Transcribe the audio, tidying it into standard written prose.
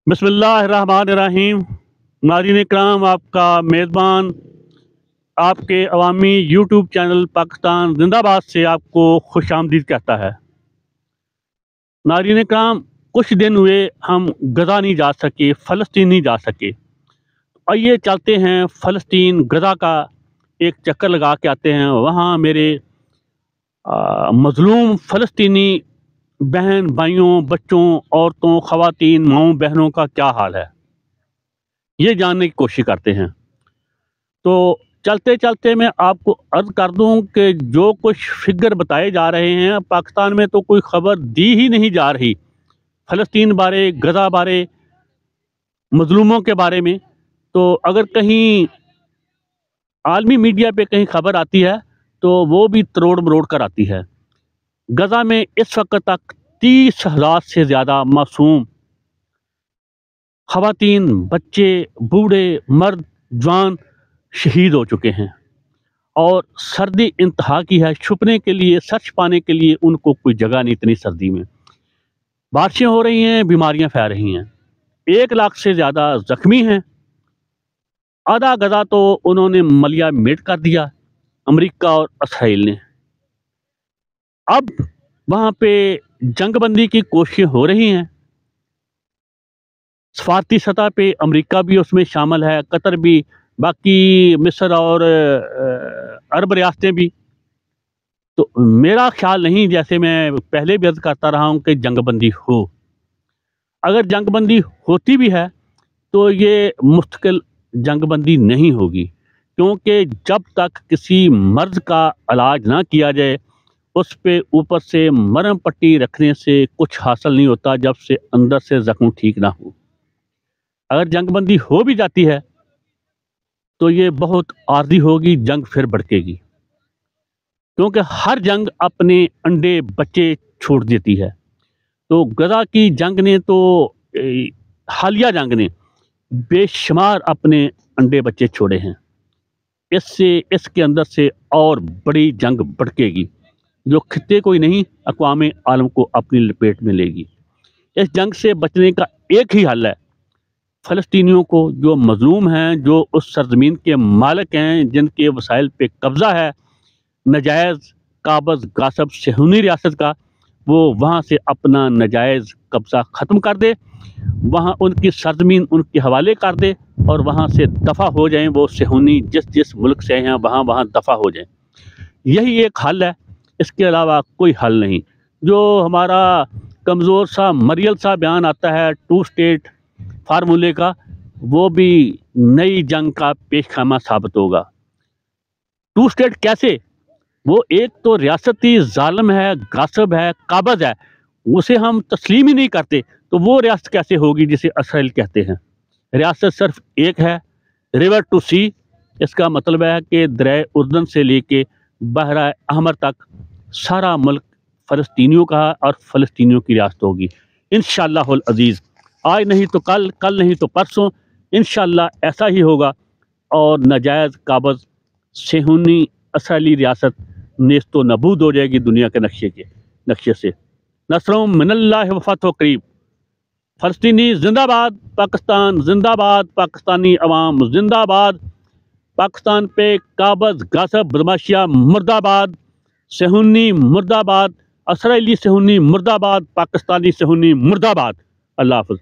बिस्मिल्लाहिर्रहमानिर्रहीम। नाज़रीन इकराम, आपका मेज़बान आप के अवामी यूट्यूब चैनल पाकिस्तान जिंदाबाद से आपको खुश आमदीद कहता है। नाज़रीन इकराम, कुछ दिन हुए हम गज़ा नहीं जा सके, फ़लस्तीन नहीं जा सके। आइए चलते हैं फ़लस्तीन गज़ा का एक चक्कर लगा के आते हैं। वहाँ मेरे मज़लूम फ़लस्तीनी बहन भाइयों, बच्चों, औरतों, ख़वातीन, माँओं बहनों का क्या हाल है, ये जानने की कोशिश करते हैं। तो चलते चलते मैं आपको अर्ज़ कर दूं कि जो कुछ फिगर बताए जा रहे हैं, पाकिस्तान में तो कोई ख़बर दी ही नहीं जा रही फ़लस्तीन बारे, गज़ा बारे, मज़लूमों के बारे में। तो अगर कहीं आलमी मीडिया पे कहीं ख़बर आती है तो वो भी तरोड़ मरोड़ कर आती है। गज़ा में इस वक्त तक 30,000 से ज़्यादा मासूम ख़वातीन, बच्चे, बूढ़े, मर्द, जवान शहीद हो चुके हैं और सर्दी इंतहा की है। छुपने के लिए, सच पाने के लिए उनको कोई जगह नहीं इतनी सर्दी में। बारिशें हो रही हैं, बीमारियां फैल रही हैं। 1 लाख से ज़्यादा ज़ख्मी हैं। आधा गज़ा तो उन्होंने मलिया मेट कर दिया, अमेरिका और इसराइल ने। अब वहाँ पे जंगबंदी की कोशिशें हो रही हैं। सफारती सतह पे अमेरिका भी उसमें शामिल है, कतर भी, बाकी मिस्र और अरब रियासतें भी। तो मेरा ख्याल नहीं, जैसे मैं पहले भी अर्ज़ करता रहा हूँ, कि जंगबंदी हो। अगर जंगबंदी होती भी है तो ये मुस्तकिल जंगबंदी नहीं होगी, क्योंकि जब तक किसी मर्ज़ का इलाज ना किया जाए, उस पे ऊपर से मरहम पट्टी रखने से कुछ हासिल नहीं होता जब से अंदर से ज़ख्म ठीक ना हो। अगर जंगबंदी हो भी जाती है तो ये बहुत आर्जी होगी, जंग फिर भड़केगी, क्योंकि हर जंग अपने अंडे बच्चे छोड़ देती है। तो गज़ा की जंग ने तो हालिया जंग ने बेशुमार अपने अंडे बच्चे छोड़े हैं। इसके अंदर से और बड़ी जंग भड़केगी, जो खित्ते कोई नहीं, अक़वाम आलम को अपनी लपेट में लेगी। इस जंग से बचने का एक ही हल है, फ़लस्तीनियों को, जो मज़लूम हैं, जो उस सरज़मीन के मालिक हैं, जिनके वसाइल पे कब्ज़ा है नजायज़ काबज़ गासब सेहूनी रियासत का, वो वहाँ से अपना नजायज़ कब्ज़ा ख़त्म कर दे, वहाँ उनकी सरज़मीन उनके हवाले कर दे और वहाँ से दफ़ा हो जाएं। वो सेहूनी जिस जिस मुल्क से हैं वहाँ वहाँ दफ़ा हो जाएं। यही एक हल है, इसके अलावा कोई हल नहीं। जो हमारा कमज़ोर सा मरियल सा बयान आता है 2 स्टेट फार्मूले का, वो भी नई जंग का पेशखामा साबित होगा। 2 स्टेट कैसे? वो एक तो रियासती जालिम है, गासिब है, काबज़ है, उसे हम तस्लीम ही नहीं करते, तो वो रियासत कैसे होगी जिसे इसराइल कहते हैं। रियासत सिर्फ एक है, रिवर टू सी। इसका मतलब है कि दरिया उर्दन से लेके बहरा अहमर तक सारा मुल्क फ़लस्तीनियों का और फ़लस्तीनियों की रियासत होगी इंशाअल्लाहुल अज़ीज़। आज नहीं तो कल, कल नहीं तो परसों, इंशाअल्लाह ऐसा ही होगा और नाजायज़ काबज़ सेहूनी इसराइली रियासत नेस्तो नबूद हो जाएगी दुनिया के नक्शे से। नस्रुम मिनल्लाहि व फतहुन करीब। फ़लस्तीनी जिंदाबाद, पाकिस्तान जिंदाबाद, पाकिस्तानी अवाम जिंदाबाद। पाकिस्तान पे काबज़ गासब बदमाशिया मुर्दाबाद, सेहूनी मुर्दाबाद, इसराइली सेहूनी मुर्दाबाद, पाकिस्तानी सेहूनी मुर्दाबाद। अल्लाह हाफ़िज़।